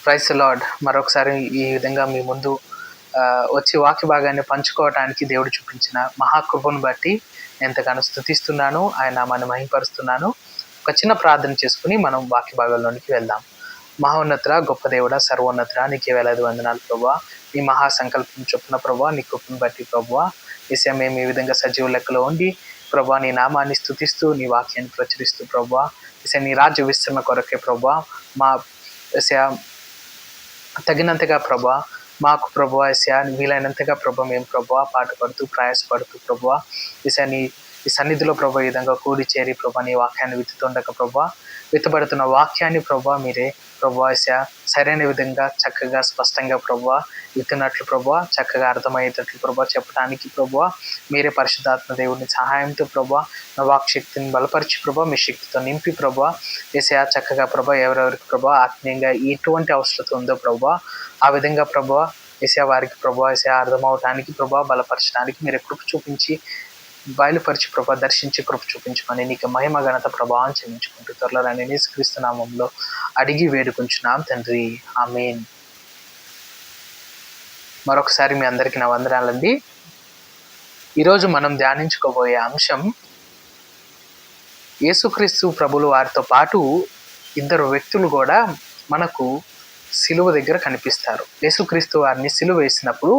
Praise lord. మరొకసారి ఈ విధంగా మీ ముందు వచ్చి వాక్య భాగాన్ని పంచుకోవటానికి దేవుడు చూపించిన మహాకృపను బట్టి ఎంతగానో స్తుతిస్తున్నాను, ఆయన నామాన్ని మహిమపరుస్తున్నాను. ఒక చిన్న ప్రార్థన చేసుకుని మనం వాక్య భాగంలోనికి వెళ్దాం. మహోన్నతుడ, గొప్ప దేవుడ, సర్వోన్నతుడ, నీకే వేలాది వందనాలు ప్రభువా. నీ మహాసంకల్పం చొప్పున ప్రభువా, నీ కృపను బట్టి ప్రభువా, ఈసా మేము ఈ విధంగా సజీవ లెక్కలో ఉండి ప్రభువా నీ నామాన్ని స్తుతిస్తూ నీ వాక్యాన్ని ప్రచురిస్తూ ప్రభువా, ఈసా నీ రాజ్య విస్తరణ కొరకే ప్రభువా, మా ఈసా తగినంతగా ప్రభా మాకు ప్రభువా ఈసా వీలైనంతగా ప్రభా మేము ప్రభువా పాటు పడుతూ ప్రయాసపడుతూ ప్రభువా ఈసా నీ ఈ సన్నిధిలో ప్రభా ఈ విధంగా కూడి చేరి ప్రభా నీ వాక్యాన్ని విత్తుతుండగా ప్రభా విత్తబడుతున్న వాక్యాన్ని ప్రభా మీరే ప్రభువా ఈసా సరైన విధంగా చక్కగా స్పష్టంగా ప్రభువా విత్తున్నట్లు ప్రభువా చక్కగా అర్థమయ్యేటట్లు ప్రభా చెప్పడానికి ప్రభువా మీరే పరిశుద్ధాత్మ దేవుని సహాయంతో ప్రభా నా వాక్ శక్తిని బలపరిచి ప్రభా మీ శక్తితో నింపి ప్రభా ఈసా చక్కగా ప్రభా ఎవరెవరికి ప్రభా ఆత్మీయంగా ఎటువంటి అవసరత ఉందో ప్రభా ఆ విధంగా ప్రభా ఈసా వారికి ప్రభా ఈసా అర్థమవటానికి ప్రభా బలపరచడానికి మీరే కృప చూపించి బయలుపరిచి ప్రభా దర్శించి కృప చూపించుకొని నీకు మహిమ ఘనత ప్రభావం చెల్లించుకుంటూ త్వరలో యేసుక్రీస్తు నామంలో అడిగి వేడుకుంటున్నాం తండ్రి, ఆమేన్. మరొకసారి మీ అందరికీ నా వందనాలండి. ఈరోజు మనం ధ్యానించుకోబోయే అంశం యేసుక్రీస్తు ప్రభులు వారితో పాటు ఇద్దరు వ్యక్తులు కూడా మనకు సిలువ దగ్గర కనిపిస్తారు. యేసుక్రీస్తు వారిని సిలువ వేసినప్పుడు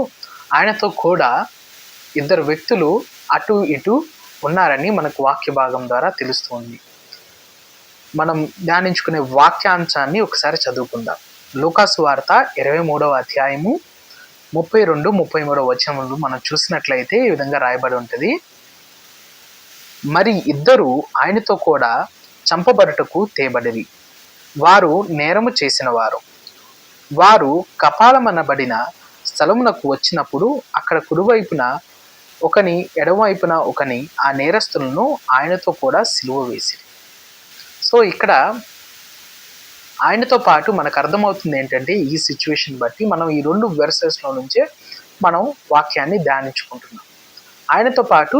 ఆయనతో కూడా ఇద్దరు వ్యక్తులు అటు ఇటు ఉన్నారని మనకు వాక్య భాగం ద్వారా తెలుస్తుంది. మనం ధ్యానించుకునే వాక్యాంశాన్ని ఒకసారి చదువుకుందాం. లూకాసు వార్త 23వ అధ్యాయము 32-33 వచనములు మనం చూసినట్లయితే ఈ విధంగా రాయబడి ఉంటుంది. మరి ఇద్దరు ఆయనతో కూడా చంపబడుటకు తేబడిరి. వారు నేరము చేసిన వారు కపాలమనబడిన స్థలమునకు వచ్చినప్పుడు అక్కడ కుడివైపున ఒకని ఎడమవైపున ఒకని ఆ నేరస్తులను ఆయనతో కూడా సిలువ వేసిరి. సో ఇక్కడ ఆయనతో పాటు మనకు అర్థమవుతుంది ఏంటంటే ఈ సిచ్యువేషన్ బట్టి మనం ఈ 2 వెర్సెస్లో నుంచే మనం వాక్యాన్ని ధ్యానించుకుంటున్నాం. ఆయనతో పాటు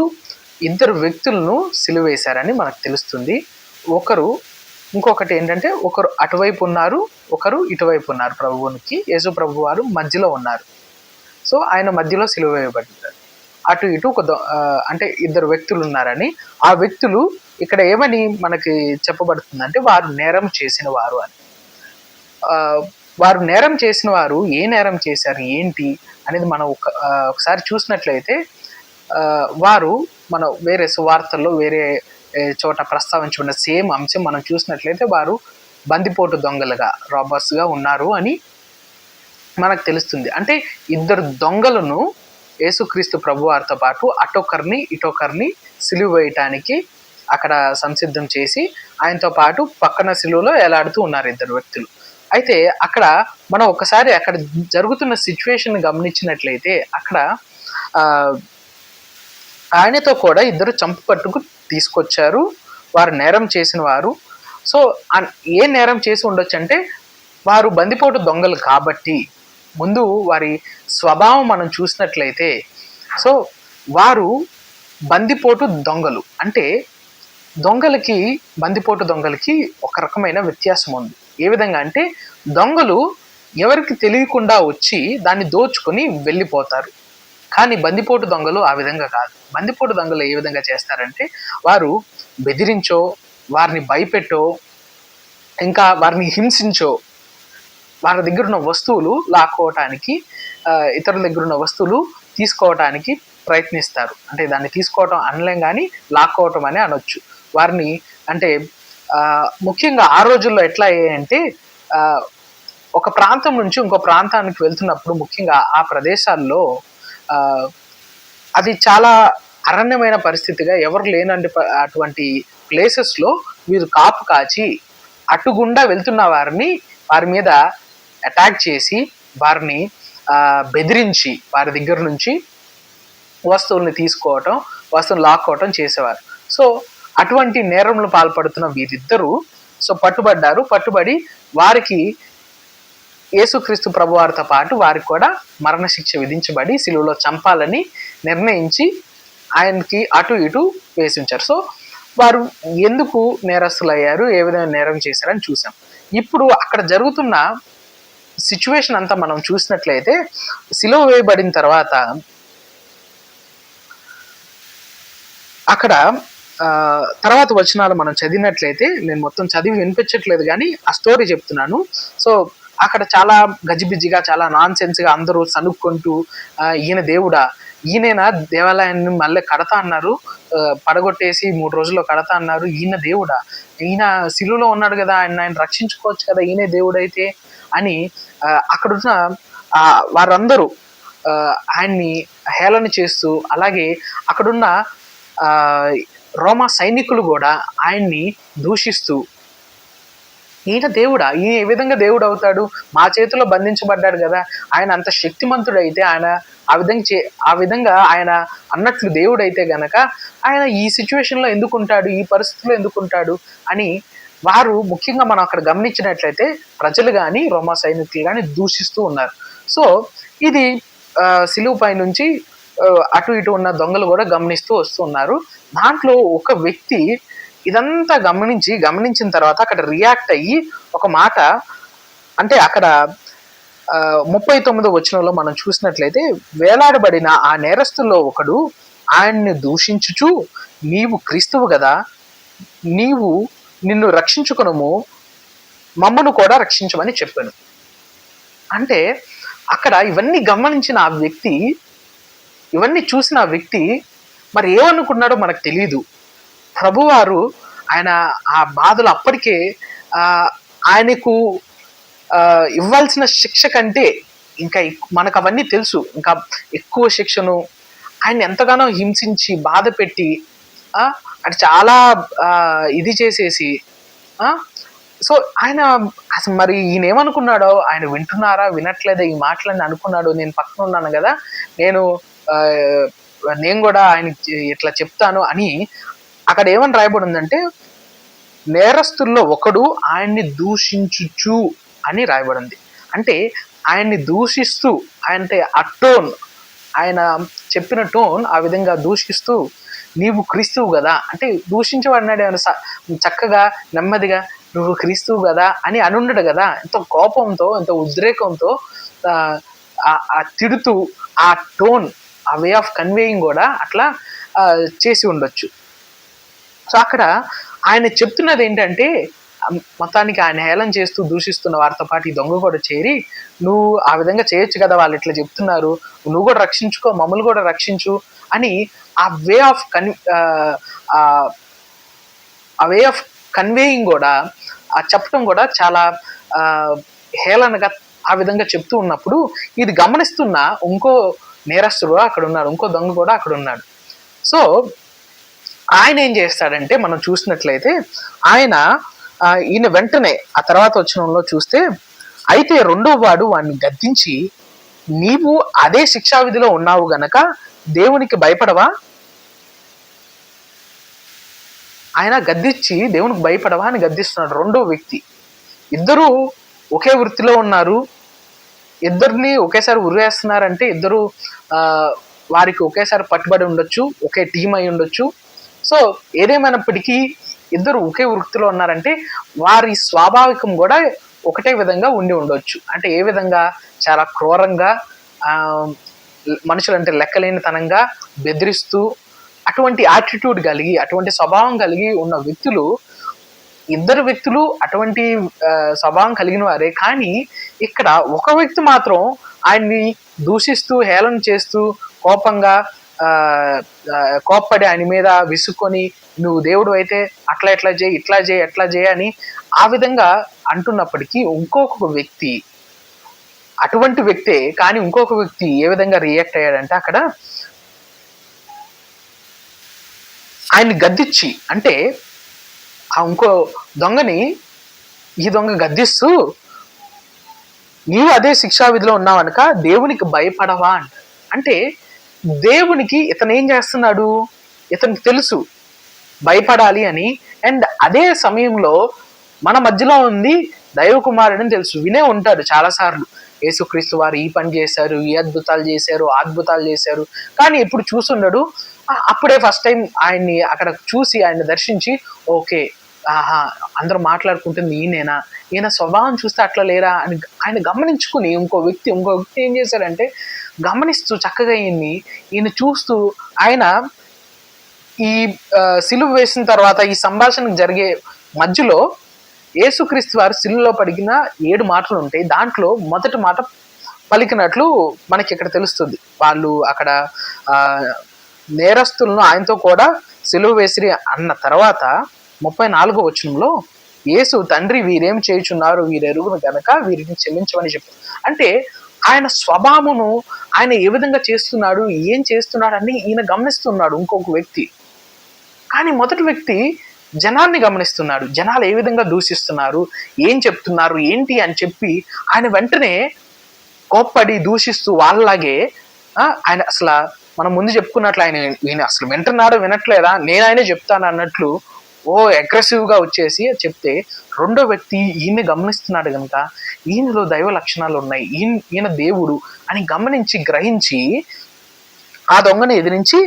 ఇద్దరు వ్యక్తులను సిలువ వేశారని మనకు తెలుస్తుంది. ఇంకొకటి ఏంటంటే ఒకరు అటువైపు ఉన్నారు, ఒకరు ఇటువైపు ఉన్నారు. ప్రభువునికి యేసు ప్రభు వారు మధ్యలో ఉన్నారు. సో ఆయన మధ్యలో సిలువ వేయబడ్డారు. అటు ఇటు అంటే ఇద్దరు వ్యక్తులు ఉన్నారని, ఆ వ్యక్తులు ఇక్కడ ఏమని మనకి చెప్పబడుతుందంటే వారు నేరం చేసిన వారు అని. వారు నేరం చేసిన వారు ఏ నేరం చేశారు ఏంటి అనేది మనం ఒకసారి చూసినట్లయితే వారు మనం వేరే సువార్తల్లో వేరే చోట ప్రస్తావించబడిన సేమ్ అంశం మనం చూసినట్లయితే వారు బందిపోటు దొంగలుగా రాబర్స్గా ఉన్నారు అని మనకు తెలుస్తుంది. అంటే ఇద్దరు దొంగలను యేసుక్రీస్తు ప్రభు వారితో పాటు అటొకరిని ఇటొకరిని సిలువ వేయటానికి అక్కడ సంసిద్ధం చేసి ఆయనతో పాటు పక్కన సిలువలో ఎలాడుతూ ఉన్నారు ఇద్దరు వ్యక్తులు. అయితే అక్కడ మనం ఒకసారి అక్కడ జరుగుతున్న సిచ్యువేషన్ గమనించినట్లయితే అక్కడ ఆయనతో కూడా ఇద్దరు చంపపట్టుకు తీసుకొచ్చారు. వారు నేరం చేసిన వారు. సో ఏ నేరం చేసి ఉండొచ్చు అంటే వారు బందిపోటు దొంగలు కాబట్టి ముందు వారి స్వభావం మనం చూసినట్లయితే సో వారు బందిపోటు దొంగలు. అంటే దొంగలకి బందిపోటు దొంగలకి ఒక రకమైన వ్యత్యాసం ఉంది. ఏ విధంగా అంటే దొంగలు ఎవరికి తెలియకుండా వచ్చి దాన్ని దోచుకొని వెళ్ళిపోతారు. కానీ బందిపోటు దొంగలు ఆ విధంగా కాదు. బందిపోటు దొంగలు ఏ విధంగా చేస్తారంటే వారు బెదిరించో, వారిని భయపెట్టో, ఇంకా వారిని హింసించో వారి దగ్గర ఉన్న వస్తువులు లాక్కోవటానికి, ఇతరుల దగ్గర ఉన్న వస్తువులు తీసుకోవటానికి ప్రయత్నిస్తారు. అంటే దాన్ని తీసుకోవటం అనలేం కానీ లాక్కోవటం అని అనొచ్చు. వారిని అంటే ముఖ్యంగా ఆ రోజుల్లో ఎట్లా అయ్యాయంటే ఒక ప్రాంతం నుంచి ఇంకో ప్రాంతానికి వెళ్తున్నప్పుడు ముఖ్యంగా ఆ ప్రదేశాల్లో అది చాలా అరణ్యమైన పరిస్థితిగా ఎవరు లేనండి అటువంటి ప్లేసెస్లో వీరు కాపు కాచి అటుగుండా వెళ్తున్న వారి మీద అటాక్ చేసి వారిని బెదిరించి వారి దగ్గర నుంచి వస్తువుల్ని తీసుకోవటం, వస్తువులు లాక్కోవటం చేసేవారు. సో అటువంటి నేరంలో పాల్పడుతున్న వీరిద్దరూ సో పట్టుబడి వారికి యేసుక్రీస్తు ప్రభు వారితో పాటు వారికి కూడా మరణశిక్ష విధించబడి సిలువలో చంపాలని నిర్ణయించి ఆయనకి అటు ఇటు వేసి ఉంచారు. సో వారు ఎందుకు నేరస్తులు అయ్యారు, ఏ విధంగా నేరం చేశారని చూసాం. ఇప్పుడు అక్కడ జరుగుతున్న సిచ్యువేషన్ అంతా మనం చూసినట్లయితే సిలువ వేయబడిన తర్వాత అక్కడ తర్వాత వచనాలు మనం చదివినట్లయితే, నేను మొత్తం చదివి వినిపించట్లేదు కానీ ఆ స్టోరీ చెప్తున్నాను. సో అక్కడ చాలా గజిబిజిగా, చాలా నాన్ సెన్స్గా అందరూ సనుక్కుంటూ ఈయన దేవుడా, ఈయనైనా దేవాలయాన్ని మళ్ళీ కడతా అన్నారు, పడగొట్టేసి 3 రోజుల్లో కడతా అన్నారు, ఈయన దేవుడా, ఈయన సిలువలో ఉన్నాడు కదా, ఆయన రక్షించుకోవచ్చు కదా, ఈయనే దేవుడైతే అని అక్కడున్న వారందరూ ఆయన్ని హేళన చేస్తూ, అలాగే అక్కడున్న రోమా సైనికులు కూడా ఆయన్ని దూషిస్తూ, ఈయన దేవుడా, ఈయన ఏ విధంగా దేవుడు అవుతాడు, మా చేతిలో బంధించబడ్డాడు కదా, ఆయన అంత శక్తిమంతుడైతే, ఆయన ఆ విధంగా ఆయన అన్నట్లు దేవుడైతే గనక ఆయన ఈ సిచ్యువేషన్లో ఎందుకుంటాడు, ఈ పరిస్థితిలో ఎందుకుంటాడు అని వారు ముఖ్యంగా మనం అక్కడ గమనించినట్లయితే ప్రజలు కానీ రోమా సైనికులు కానీ దూషిస్తూ ఉన్నారు. సో ఇది సిలువ పై నుంచి అటు ఇటు ఉన్న దొంగలు కూడా గమనిస్తూ వస్తున్నారు. దాంట్లో ఒక వ్యక్తి ఇదంతా గమనించిన తర్వాత అక్కడ రియాక్ట్ అయ్యి ఒక మాట అంటే, అక్కడ 39వ వచనంలో మనం చూసినట్లయితే, వేలాడబడిన ఆ నేరస్తుల్లో ఒకడు ఆయన్ని దూషించుచు, నీవు క్రీస్తువు కదా, నిన్ను రక్షించుకొనుము, మమ్మను కూడా రక్షించమని చెప్పాను. అంటే అక్కడ ఇవన్నీ గమనించిన ఆ వ్యక్తి, ఇవన్నీ చూసిన ఆ వ్యక్తి మరి ఏమనుకున్నాడో మనకు తెలియదు. ప్రభువారు ఆయన ఆ బాధలు అప్పటికే ఆయనకు ఇవ్వాల్సిన శిక్ష కంటే ఇంకా మనకు అవన్నీ తెలుసు, ఇంకా ఎక్కువ శిక్షను ఆయన ఎంతగానో హింసించి బాధ పెట్టి అది చాలా ఇది చేసేసి, సో ఆయన అసలు మరి ఈయన ఏమనుకున్నాడో, ఆయన వింటున్నారా వినట్లేదా ఈ మాటలని అనుకున్నాడు, నేను పక్కన ఉన్నాను కదా, నేను కూడా ఆయన ఇట్లా చెప్తాను అని. అక్కడ ఏమని రాయబడి ఉందంటే, నేరస్తుల్లో ఒకడు ఆయన్ని దూషించుచు అని రాయబడింది. అంటే ఆయన్ని దూషిస్తూ, అంటే ఆ టోన్, ఆయన చెప్పిన టోన్ ఆ విధంగా దూషిస్తూ, నీవు క్రీస్తువు కదా అంటే, దూషించేవాడినాడు ఏమైనా చక్కగా నెమ్మదిగా నువ్వు క్రీస్తువు కదా అని అనుండడు కదా, ఎంతో కోపంతో, ఎంతో ఉద్రేకంతో తిడుతూ, ఆ టోన్, ఆ వే ఆఫ్ కన్వేయింగ్ కూడా అట్లా చేసి ఉండొచ్చు. సో అక్కడ ఆయన చెప్తున్నది ఏంటంటే, మొత్తానికి ఆయన హేళన చేస్తూ దూషిస్తున్న వారితో పాటు ఈ దొంగ కూడా చేరి, నువ్వు ఆ విధంగా చేయొచ్చు కదా, వాళ్ళు ఇట్లా చెప్తున్నారు, నువ్వు కూడా రక్షించుకో, మమ్మల్ని కూడా రక్షించు అని ఆ వే ఆఫ్ కన్వేయింగ్ కూడా, చెప్పడం కూడా చాలా హేళనగా ఆ విధంగా చెప్తూ ఉన్నప్పుడు, ఇది గమనిస్తున్న ఇంకో నేరస్తుడు అక్కడ ఉన్నాడు, ఇంకో దొంగ కూడా అక్కడ ఉన్నాడు. సో ఆయన ఏం చేస్తాడంటే, మనం చూసినట్లయితే ఈయన వెంటనే ఆ తర్వాత వచనంలో చూస్తే, అయితే రెండో వాడు వాడిని గద్దించి, నీవు అదే శిక్షా విధిలో ఉన్నావు గనక దేవునికి భయపడవా, ఆయన గద్దించి దేవునికి భయపడవా అని గద్దిస్తున్నాడు రెండో వ్యక్తి. ఇద్దరు ఒకే వృత్తిలో ఉన్నారు, ఇద్దరిని ఒకేసారి ఉరేస్తున్నారంటే ఇద్దరు వారికి ఒకేసారి పట్టుబడి ఉండొచ్చు, ఒకే టీం అయి ఉండొచ్చు. సో ఏదేమైనప్పటికీ ఇద్దరు ఒకే వృత్తిలో ఉన్నారంటే వారి స్వాభావికం కూడా ఒకటే విధంగా ఉండి ఉండొచ్చు. అంటే ఏ విధంగా, చాలా క్రూరంగా, మనుషులంటే లెక్కలేనితనంగా బెదిరిస్తూ, అటువంటి యాటిట్యూడ్ కలిగి, అటువంటి స్వభావం కలిగి ఉన్న వ్యక్తులు, ఇద్దరు వ్యక్తులు అటువంటి స్వభావం కలిగిన వారే. కానీ ఇక్కడ ఒక వ్యక్తి మాత్రం ఆయన్ని దూషిస్తూ, హేళన చేస్తూ, కోప్పడి ఆయన మీద విసుక్కొని, నువ్వు దేవుడు అయితే అట్లా చేయి, ఇట్లా చేయి అని ఆ విధంగా అంటున్నప్పటికీ, ఇంకొక వ్యక్తి, అటువంటి వ్యక్తే కానీ ఇంకొక వ్యక్తి ఏ విధంగా రియాక్ట్ అయ్యాడంటే, అక్కడ ఆయన్ని గద్దించి, అంటే ఆ ఇంకో దొంగని ఈ దొంగ గద్దిస్తూ, నీవు అదే శిక్షా విధిలో ఉన్నావనక దేవునికి భయపడవా అంట. అంటే దేవునికి ఇతను ఏం చేస్తున్నాడు, ఇతనికి తెలుసు భయపడాలి అని. అండ్ అదే సమయంలో మన మధ్యలో ఉంది దైవ కుమారుడని తెలుసు, వినే ఉంటాడు చాలాసార్లు, యేసుక్రీస్తు వారు ఈ పని చేశారు, ఈ అద్భుతాలు చేశారు, కానీ ఎప్పుడు చూసుండడు. అప్పుడే ఫస్ట్ టైం ఆయన్ని అక్కడ చూసి, ఆయన్ని దర్శించి, ఓకే ఆహా, అందరూ మాట్లాడుకుంటుంది ఈయనేనా, ఈయన స్వభావం చూస్తే అట్లా లేరా అని ఆయన గమనించుకుని ఇంకో వ్యక్తి ఏం చేశాడంటే గమనిస్తూ చక్కగా ఈయన చూస్తూ ఆయన ఈ సిలువ వేసిన తర్వాత ఈ సంభాషణ జరిగే మధ్యలో యేసుక్రీస్తు వారు సిలువలో పడిన 7 మాటలు ఉంటాయి. దాంట్లో మొదటి మాట పలికినట్లు మనకి ఇక్కడ తెలుస్తుంది. వాళ్ళు అక్కడ నేరస్తులను ఆయనతో కూడా సిలువ వేసిరి అన్న తర్వాత 34వ వచనంలో యేసు, తండ్రి వీరేం చేయుచున్నారు, వీరెరుగును గనక వీరిని క్షమించమని చెప్పారు. అంటే ఆయన స్వభావమును ఆయన ఏ విధంగా చేస్తున్నాడు, ఏం చేస్తున్నాడు అని ఈయన గమనిస్తున్నాడు ఇంకొక వ్యక్తి. కానీ మొదటి వ్యక్తి జనాన్ని గమనిస్తున్నాడు. జనాలు ఏ విధంగా దూషిస్తున్నారు, ఏం చెప్తున్నారు, ఏంటి అని చెప్పి ఆయన వెంటనే కోప్పడి దూషిస్తూ వాళ్ళలాగే ఆయన అసలు మనం ముందు చెప్పుకున్నట్లు ఈయన అసలు వింటున్నాడు వినట్లేదా, నేనైనా చెప్తాను అన్నట్లు అగ్రెసివ్గా వచ్చేసి చెప్తే, రెండో వ్యక్తి ఈయన్ని గమనిస్తున్నాడు కనుక ఈయనలో దైవ లక్షణాలు ఉన్నాయి, ఈయన దేవుడు అని గమనించి గ్రహించి ఆ దొంగను ఎదిరించి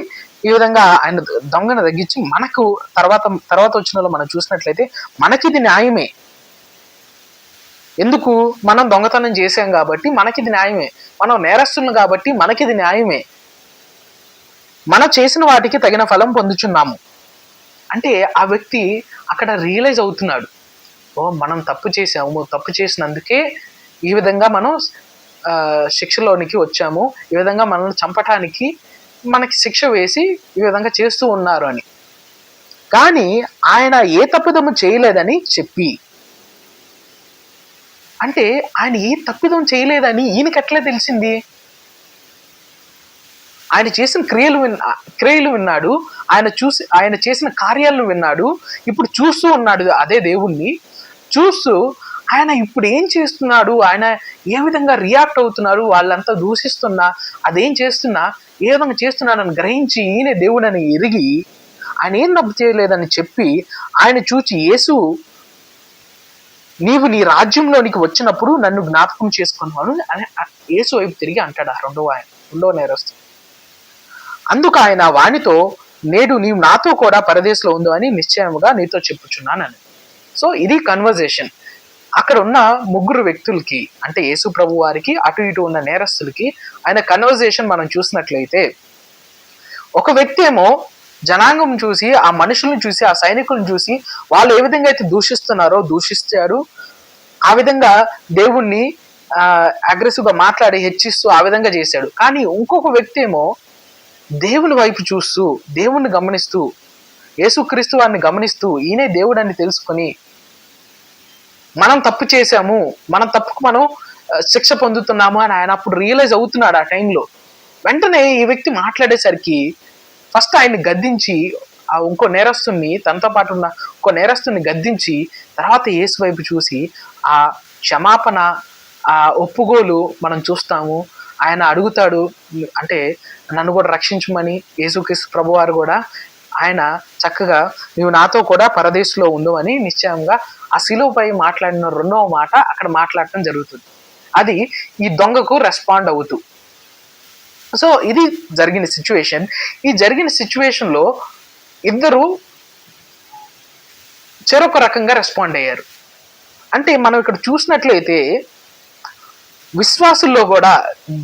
ఈ విధంగా ఆయన దొంగను తగ్గించి మనకు తర్వాత వచ్చిన మనం చూసినట్లయితే మనకిది న్యాయమే. ఎందుకు? మనం దొంగతనం చేసాం కాబట్టి మనకిది న్యాయమే, మనం నేరస్తులను కాబట్టి మనకిది న్యాయమే, మనం చేసిన వాటికి తగిన ఫలం పొందుచున్నాము అంటే ఆ వ్యక్తి అక్కడ రియలైజ్ అవుతున్నాడు, మనం తప్పు చేసాము, తప్పు చేసినందుకే ఈ విధంగా మనం శిక్షలోనికి వచ్చాము, ఈ విధంగా మనల్ని చంపటానికి మనకి శిక్ష వేసి ఈ విధంగా చేస్తూ ఉన్నారు అని. కానీ ఆయన ఏ తప్పిదము చేయలేదని చెప్పి, అంటే ఆయన ఏ తప్పిదం చేయలేదని ఈయనకి ఎట్లా తెలిసింది? ఆయన చేసిన క్రియలు విన్నాడు, ఆయన చేసిన కార్యాలను విన్నాడు, ఇప్పుడు చూస్తూ ఉన్నాడు అదే దేవుణ్ణి చూస్తూ. ఆయన ఇప్పుడు ఏం చేస్తున్నాడు, ఆయన ఏ విధంగా రియాక్ట్ అవుతున్నారు, వాళ్ళంతా దూషిస్తున్నా అదేం చేస్తున్నా ఏ విధంగా చేస్తున్నాడని గ్రహించి ఈయన దేవుడని ఎరిగి ఆయన ఏం తప్పు చేయలేదని చెప్పి ఆయన చూచి, యేసు నీవు నీ రాజ్యంలోనికి వచ్చినప్పుడు నన్ను జ్ఞాపకం చేసుకున్నాను అని యేసు వైపు తిరిగి అంటాడు రెండవ నేరస్తు. అందుకు ఆయన వానితో, నేడు నీవు నాతో కూడా పరదేశంలో ఉందో అని నిశ్చయముగా నీతో చెప్పుచున్నానని. సో ఇది కన్వర్జేషన్. అక్కడ ఉన్న 3 వ్యక్తులకి, అంటే యేసు ప్రభు వారికి అటు ఇటు ఉన్న నేరస్తులకి ఆయన కన్వర్జేషన్ మనం చూసినట్లయితే, ఒక వ్యక్తి ఏమో జనాంగం చూసి, ఆ మనుషులను చూసి, ఆ సైనికులను చూసి వాళ్ళు ఏ విధంగా అయితే దూషిస్తాడు, ఆ విధంగా దేవుణ్ణి అగ్రెసివ్గా మాట్లాడి హెచ్చిస్తూ ఆ విధంగా చేశాడు. కానీ ఇంకొక వ్యక్తి ఏమో దేవుని వైపు చూస్తూ, దేవుణ్ణి గమనిస్తూ, యేసుక్రీస్తు వారిని గమనిస్తూ, ఈయనే దేవుడు అని తెలుసుకొని, మనం తప్పు చేశాము, మన తప్పుకు మనం శిక్ష పొందుతున్నాము అని ఆయన అప్పుడు రియలైజ్ అవుతున్నాడు. ఆ టైంలో వెంటనే ఈ వ్యక్తి మాట్లాడేసరికి ఫస్ట్ ఆయన్ని గద్దించి, ఆ ఇంకో నేరస్తుని, తనతో పాటు ఉన్న ఇంకో నేరస్తుని గద్దించి, తర్వాత యేసు వైపు చూసి ఆ క్షమాపణ, ఆ ఒప్పుకోలు మనం చూస్తాము. ఆయన అడుగుతాడు, అంటే నన్ను కూడా రక్షించమని. యేసుక్రీస్తు ప్రభువారు కూడా ఆయన చక్కగా నీవు నాతో కూడా పరదేశంలో ఉండు అని నిశ్చయంగా ఆ శిలువపై మాట్లాడిన రెండవ మాట అక్కడ మాట్లాడటం జరుగుతుంది. అది ఈ దొంగకు రెస్పాండ్ అవుతూ. సో ఇది జరిగిన సిచ్యువేషన్. ఈ జరిగిన సిచ్యువేషన్లో ఇద్దరు చెరొక రకంగా రెస్పాండ్ అయ్యారు. అంటే మనం ఇక్కడ చూసినట్లయితే విశ్వాసుల్లో కూడా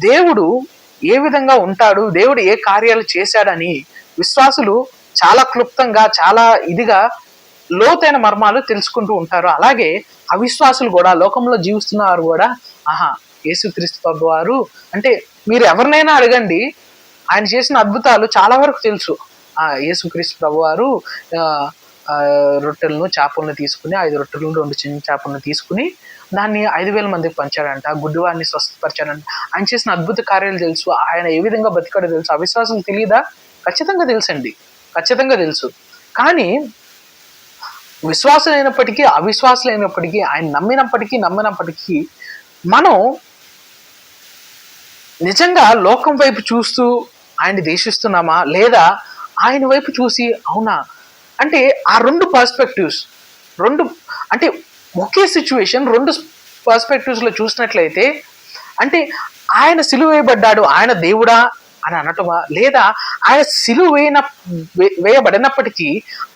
దేవుడు ఏ విధంగా ఉంటాడు, దేవుడు ఏ కార్యాలు చేశాడని విశ్వాసులు చాలా క్లుప్తంగా, చాలా ఇదిగా లోతైన మర్మాలు తెలుసుకుంటూ ఉంటారు. అలాగే అవిశ్వాసులు కూడా, లోకంలో జీవిస్తున్న వారు కూడా, యేసుక్రీస్తు ప్రభు వారు అంటే మీరు ఎవరినైనా అడగండి, ఆయన చేసిన అద్భుతాలు చాలా వరకు తెలుసు. యేసుక్రీస్తు ప్రభు వారు రొట్టెలను చేపలను తీసుకుని, 5 రొట్టెలను 2 చిన్న చేపలను తీసుకుని దాన్ని 5,000 మందికి పంచాడంట, గుడ్డివారిని స్వస్థపరిచాడంట. ఆయన చేసిన అద్భుత కార్యాలు తెలుసు, ఆయన ఏ విధంగా బతికాడో తెలుసు. అవిశ్వాసం తెలియదా? ఖచ్చితంగా తెలుసండి, ఖచ్చితంగా తెలుసు. కానీ విశ్వాసులైనప్పటికీ అవిశ్వాసులైనప్పటికీ, ఆయన నమ్మినప్పటికీ మనం నిజంగా లోకం వైపు చూస్తూ ఆయన్ని దేశిస్తున్నామా, లేదా ఆయన వైపు చూసి అవునా అంటే ఆ 2 పర్స్పెక్టివ్స్, అంటే ఒకే సిచ్యువేషన్ 2 పర్స్పెక్టివ్స్లో చూసినట్లయితే, అంటే ఆయన సిలువ వేయబడ్డాడు, ఆయన దేవుడా అని అనటమా, లేదా ఆయన సిలువ వేయబడినప్పటికీ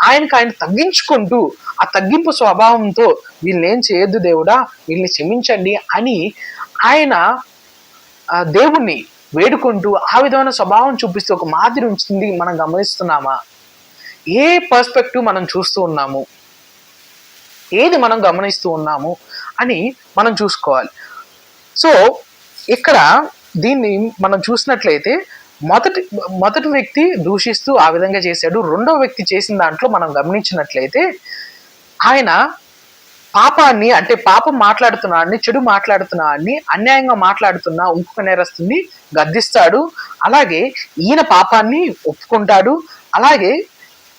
ఆయన తగ్గించుకుంటూ ఆ తగ్గింపు స్వభావంతో వీళ్ళని ఏం చేయొద్దు దేవుడా, వీళ్ళని క్షమించండి అని ఆయన దేవుణ్ణి వేడుకుంటూ ఆ విధమైన స్వభావం చూపిస్తూ ఒక మాదిరి ఉంచింది మనం గమనిస్తున్నామా? ఏ పర్స్పెక్టివ్ మనం చూస్తూ ఉన్నాము, ఏది మనం గమనిస్తూ ఉన్నాము అని మనం చూసుకోవాలి. సో ఇక్కడ దీన్ని మనం చూసినట్లయితే మొదటి వ్యక్తి దూషిస్తూ ఆ విధంగా చేశాడు. రెండో వ్యక్తి చేసిన దాంట్లో మనం గమనించినట్లయితే ఆయన పాపాన్ని, అంటే పాపం మాట్లాడుతున్నాడిని, చెడు మాట్లాడుతున్నాడిని, అన్యాయంగా మాట్లాడుతున్న ఇంకొక నేరస్తుని గద్దిస్తాడు. అలాగే ఈయన పాపాన్ని ఒప్పుకుంటాడు. అలాగే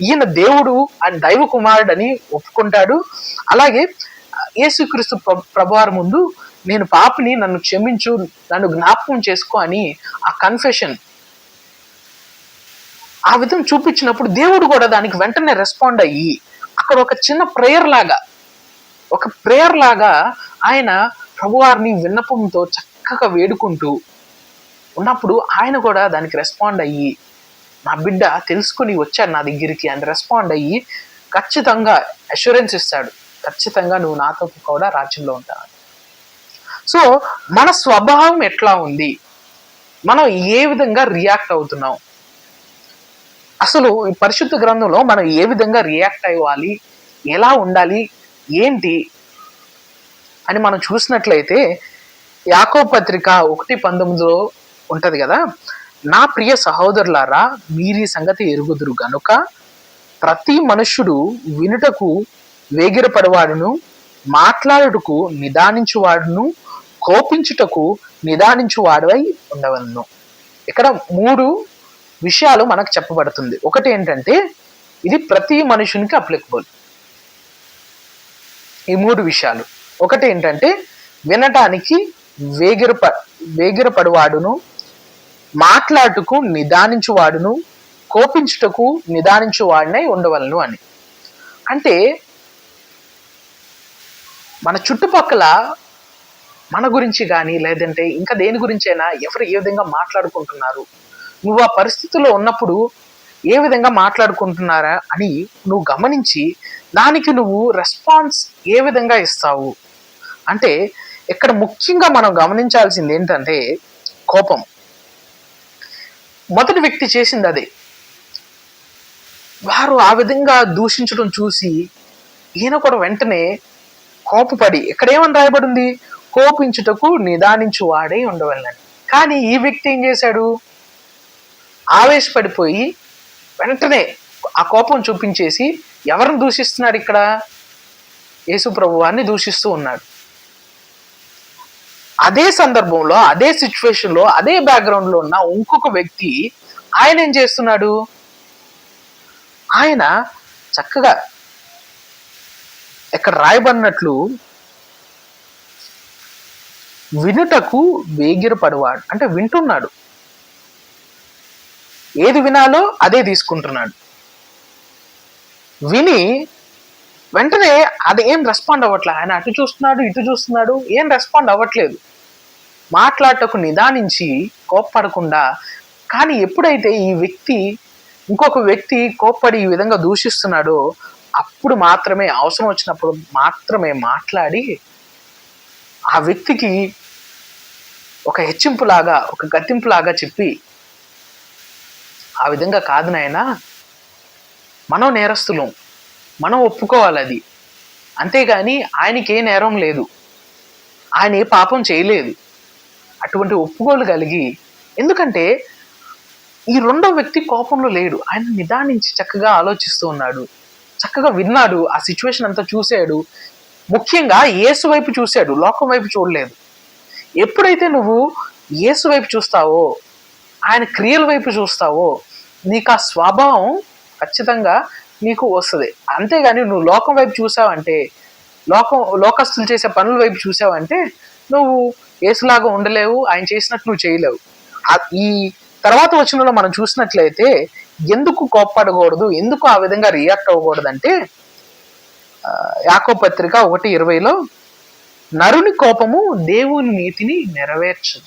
ఈయన దేవుడు అని, దైవ కుమారుడని ఒప్పుకుంటాడు. అలాగే యేసుక్రీస్తు ప్రభువారి ముందు నేను పాపిని, నన్ను క్షమించు, నన్ను జ్ఞాపకం చేసుకో అని ఆ కన్ఫెషన్ ఆ విధం చూపించినప్పుడు దేవుడు కూడా దానికి వెంటనే రెస్పాండ్ అయ్యి అక్కడ ఒక చిన్న ప్రేయర్ లాగా ఆయన ప్రభువారిని విన్నపంతో చక్కగా వేడుకుంటూ ఉన్నప్పుడు ఆయన కూడా దానికి రెస్పాండ్ అయ్యి, నా బిడ్డ తెలుసుకుని వచ్చాడు నా దగ్గరికి అని రెస్పాండ్ అయ్యి ఖచ్చితంగా అష్యూరెన్స్ ఇస్తాడు, ఖచ్చితంగా నువ్వు నాతో కూడా రాజ్యంలో ఉంటావు. సో మన స్వభావం ఎట్లా ఉంది, మనం ఏ విధంగా రియాక్ట్ అవుతున్నాం, అసలు ఈ పరిశుద్ధ గ్రంథంలో మనం ఏ విధంగా రియాక్ట్ అవ్వాలి, ఎలా ఉండాలి, ఏంటి అని మనం చూసినట్లయితే యాకోబు పత్రిక 1:19 ఉంటది కదా, నా ప్రియ సహోదరులారా మీరీ సంగతి ఎరుగుదురు గనుక ప్రతి మనుష్యుడు వినుటకు వేగిరపడవాడును, మాట్లాడుటకు నిదానించువాడును, కోపించుటకు నిదానించువాడవై ఉండవలను. ఇక్కడ 3 విషయాలు మనకు చెప్పబడుతుంది. ఒకటి ఏంటంటే ఇది ప్రతి మనుషునికి అప్లికబుల్. ఈ 3 విషయాలు, ఒకటి ఏంటంటే వినటానికి వేగిరపడువాడును, మాట్లాడుటకు నిదానించువాడును, కోపించుటకు నిదానించువాడినై ఉండవలను అని. అంటే మన చుట్టుపక్కల మన గురించి కానీ లేదంటే ఇంకా దేని గురించైనా ఎవరు ఏ విధంగా మాట్లాడుకుంటున్నారు, నువ్వు ఆ పరిస్థితిలో ఉన్నప్పుడు ఏ విధంగా మాట్లాడుకుంటున్నారా అని నువ్వు గమనించి దానికి నువ్వు రెస్పాన్స్ ఏ విధంగా ఇస్తావు అంటే ఇక్కడ ముఖ్యంగా మనం గమనించాల్సింది ఏంటంటే కోపం. మొదటి వ్యక్తి చేసింది అదే. వారు ఆ విధంగా దూషించడం చూసి ఈయన కూడా వెంటనే కోపపడి, ఇక్కడ ఏమని రాయబడింది, కోపించుటకు నిదానించు వాడే ఉండవల్లని. కానీ ఈ వ్యక్తి ఏం చేశాడు, ఆవేశపడిపోయి వెంటనే ఆ కోపం చూపించేసి ఎవరిని దూషిస్తున్నాడు, ఇక్కడ యేసు ప్రభువాన్ని దూషిస్తూ ఉన్నాడు. అదే సందర్భంలో, అదే సిచ్యువేషన్ లో, అదే బ్యాక్గ్రౌండ్ లో ఉన్న ఇంకొక వ్యక్తి ఆయన ఏం చేస్తున్నాడు, ఆయన చక్కగా ఇక్కడ రాయబడినట్లు వినుటకు వేగిరపడువాడు, అంటే వింటున్నాడు, ఏది వినాలో అదే తీసుకుంటున్నాడు. విని వెంటనే అది ఏం రెస్పాండ్ అవ్వట్లేదు. ఆయన అటు చూస్తున్నాడు, ఇటు చూస్తున్నాడు, ఏం రెస్పాండ్ అవ్వట్లేదు. మాట్లాడటకు నిదానించి కోప్పడకుండా. కానీ ఎప్పుడైతే ఈ వ్యక్తి ఇంకొక వ్యక్తి కోప్పడి ఈ విధంగా దూషిస్తున్నాడో అప్పుడు మాత్రమే, అవసరం వచ్చినప్పుడు మాత్రమే మాట్లాడి ఆ వ్యక్తికి ఒక హెచ్చింపులాగా, ఒక గతింపులాగా చెప్పి, ఆ విధంగా కాదు నాయనా, మనం నేరస్తులం, మనం ఒప్పుకోవాలి అది, అంతేగాని ఆయనకి ఏ నేరం లేదు, ఆయన ఏ పాపం చేయలేదు, అటువంటి ఒప్పుకోలు కలిగి. ఎందుకంటే ఈ రెండో వ్యక్తి కోపంలో లేడు, ఆయన నిదానించి చక్కగా ఆలోచిస్తూ ఉన్నాడు, చక్కగా విన్నాడు, ఆ సిచ్యువేషన్ అంతా చూశాడు. ముఖ్యంగా యేసు వైపు చూశాడు, లోకం వైపు చూడలేదు. ఎప్పుడైతే నువ్వు యేసు వైపు చూస్తావో, ఆయన క్రియల వైపు చూస్తావో, నీకు ఆ స్వభావం ఖచ్చితంగా నీకు వస్తుంది. అంతేగాని నువ్వు లోకం వైపు చూసావంటే, లోకస్తులు చేసే పనుల వైపు చూసావంటే నువ్వు యేసులాగా ఉండలేవు, ఆయన చేసినట్టు నువ్వు చేయలేవు. ఈ తర్వాత వచనంలో మనం చూసినట్లయితే ఎందుకు కోప్పడకూడదు, ఎందుకు ఆ విధంగా రియాక్ట్ అవ్వకూడదు అంటే యాకోబు పత్రిక 1:20లో నరుని కోపము దేవుని నీతిని నెరవేర్చదు.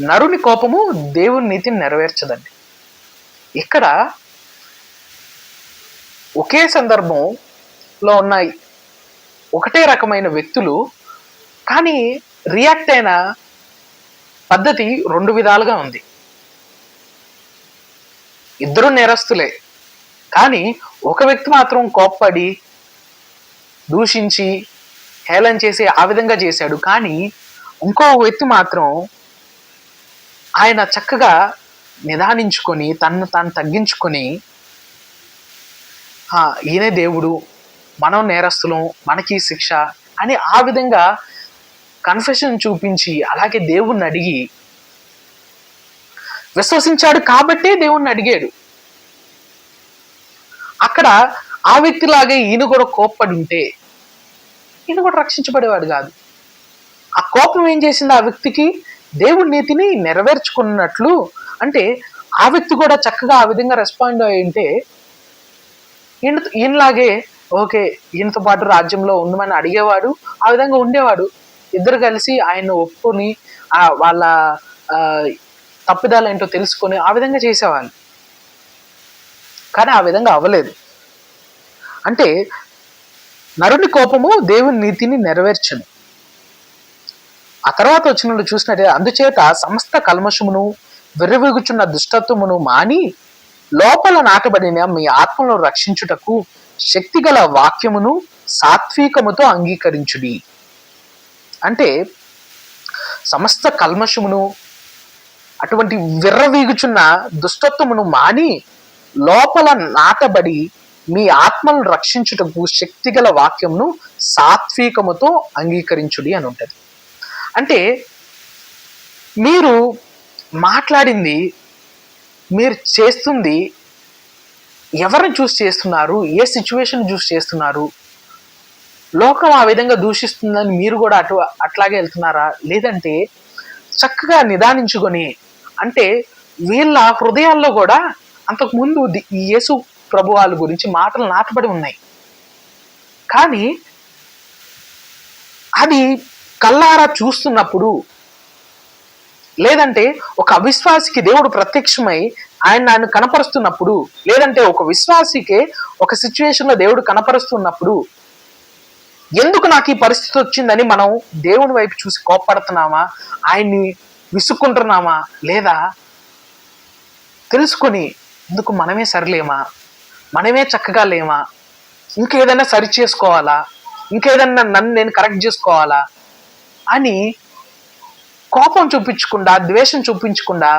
నరుని కోపము దేవుని నీతిని నెరవేర్చదండి. ఇక్కడ ఒకే సందర్భంలో ఉన్న ఒకటే రకమైన వ్యక్తులు, కానీ రియాక్ట్ అయిన పద్ధతి 2 విధాలుగా ఉంది. ఇద్దరు నేరస్తులే, కానీ ఒక వ్యక్తి మాత్రం కోప్పడి దూషించి హేళన చేసి ఆ విధంగా చేశాడు. కానీ ఇంకో వ్యక్తి మాత్రం ఆయన చక్కగా నిదానించుకొని తనను తాను తగ్గించుకొని, ఈయనే దేవుడు, మనం నేరస్తులం, మనకి శిక్ష అని ఆ విధంగా కన్ఫెషన్ చూపించి, అలాగే దేవుణ్ణి అడిగి విశ్వసించాడు కాబట్టే దేవుణ్ణి అడిగాడు. అక్కడ ఆ వ్యక్తిలాగే ఈయన కూడా కోప్పడి ఉంటే ఈయన కూడా రక్షించబడేవాడు కాదు. ఆ కోపం ఏం చేసింది? ఆ వ్యక్తికి దేవుడి నీతిని నెరవేర్చుకున్నట్లు, అంటే ఆ వ్యక్తి కూడా చక్కగా ఆ విధంగా రెస్పాండ్ అయి ఉంటే ఈయనలాగే ఓకే, ఈయనతో పాటు రాజ్యంలో ఉండమని అడిగేవాడు, ఆ విధంగా ఉండేవాడు. ఇద్దరు కలిసి ఆయన ఒప్పుకొని వాళ్ళ తప్పిదాలు ఏంటో తెలుసుకొని ఆ విధంగా చేసేవాళ్ళు. కానీ ఆ విధంగా అవ్వలేదు. అంటే నరుని కోపము దేవుని నీతిని నెరవేర్చను. ఆ తర్వాత వచ్చిన చూసినట్టే, అందుచేత సమస్త కల్మషమును విర్రవీగుచున్న దుష్టత్వమును మాని లోపల నాటబడిన మీ ఆత్మను రక్షించుటకు శక్తిగల వాక్యమును సాత్వికముతో అంగీకరించుడి. అంటే సమస్త కల్మషమును, అటువంటి విర్రవీగుచున్న దుష్టత్వమును మాని లోపల నాటబడి మీ ఆత్మను రక్షించుటకు శక్తిగల వాక్యమును సాత్వికముతో అంగీకరించుడి అని ఉంటుంది. అంటే మీరు మాట్లాడింది, మీరు చేస్తుంది ఎవరిని చూసి చేస్తున్నారు, ఏ సిచ్యువేషన్ చూసి చేస్తున్నారు, లోకం ఆ విధంగా దూషిస్తుందని మీరు కూడా అట్లాగే వెళ్తున్నారా, లేదంటే చక్కగా నిదానించుకొని, అంటే వీళ్ళ హృదయాల్లో కూడా అంతకుముందు ఈ యేసు ప్రభు వాళ్ళ గురించి మాటలు నాటబడి ఉన్నాయి, కానీ అది కల్లారా చూస్తున్నప్పుడు, లేదంటే ఒక అవిశ్వాసికి దేవుడు ప్రత్యక్షమై ఆయన కనపరుస్తున్నప్పుడు, లేదంటే ఒక విశ్వాసికే ఒక సిచ్యువేషన్లో దేవుడు కనపరుస్తున్నప్పుడు, ఎందుకు నాకు ఈ పరిస్థితి వచ్చిందని మనం దేవుని వైపు చూసి కోప్పడుతున్నామా, ఆయన్ని విసుక్కుంటున్నామా, లేదా తెలుసుకొని ఎందుకు మనమే సరిలేమా, మనమే చక్కగా లేమా, ఇంకేదైనా సరి చేసుకోవాలా, ఇంకేదన్నా నన్ను నేను కరెక్ట్ చేసుకోవాలా అని కోపం చూపించకుండా, ద్వేషం చూపించకుండా,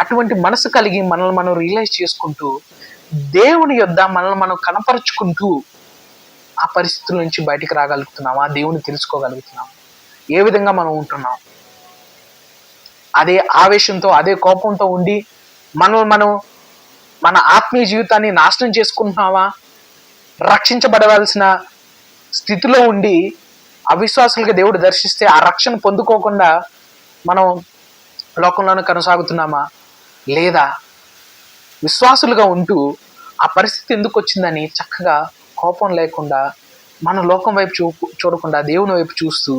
అటువంటి మనసు కలిగి మనల్ని మనం రియలైజ్ చేసుకుంటూ, దేవుని యొద్ద మనల్ని మనం కనపరుచుకుంటూ ఆ పరిస్థితుల నుంచి బయటికి రాగలుగుతున్నామా, దేవుని తెలుసుకోగలుగుతున్నాం, ఏ విధంగా మనం ఉంటున్నాం. అదే ఆవేశంతో, అదే కోపంతో ఉండి మనం మన ఆత్మీయ జీవితాన్ని నాశనం చేసుకుంటున్నామా, రక్షించబడవలసిన స్థితిలో ఉండి అవిశ్వాసులుగా దేవుడు దర్శిస్తే ఆ రక్షణ పొందుకోకుండా మనం లోకంలోనే కొనసాగుతున్నామా, లేదా విశ్వాసులుగా ఉంటూ ఆ పరిస్థితి ఎందుకు వచ్చిందని చక్కగా కోపం లేకుండా మన లోకం వైపు చూడకుండా దేవుని వైపు చూస్తూ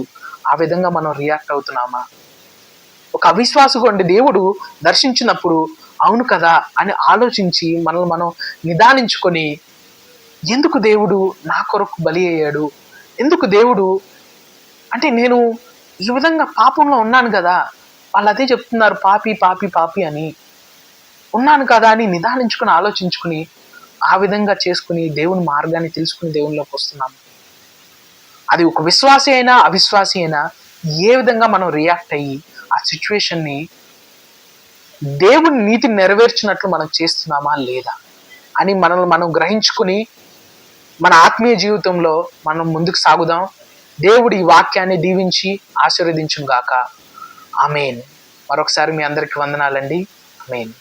ఆ విధంగా మనం రియాక్ట్ అవుతున్నామా. ఒక అవిశ్వాసుగా ఉండి దేవుడు దర్శించినప్పుడు అవును కదా అని ఆలోచించి మనల్ని మనం నిదానించుకొని, ఎందుకు దేవుడు నా కొరకు బలి అయ్యాడు, ఎందుకు దేవుడు, అంటే నేను ఈ విధంగా పాపంలో ఉన్నాను కదా, వాళ్ళు అదే చెప్తున్నారు పాపి పాపి పాపి అని, ఉన్నాను కదా అని నిదానించుకుని ఆలోచించుకుని ఆ విధంగా చేసుకుని దేవుని మార్గాన్ని తెలుసుకుని దేవునిలోకి వస్తున్నాము. అది ఒక విశ్వాసి అయినా అవిశ్వాసి అయినా ఏ విధంగా మనం రియాక్ట్ అయ్యి ఆ సిచ్యువేషన్ని దేవుని నీతిని నెరవేర్చినట్లు మనం చేస్తున్నామా లేదా అని మనల్ని మనం గ్రహించుకుని మన ఆత్మీయ జీవితంలో మనం ముందుకు సాగుదాం. దేవుడు ఈ వాక్యాన్ని దీవించి ఆశీర్వదించును గాక. ఆమేన్. మరొకసారి మీ అందరికి వందనాలండి. ఆమేన్.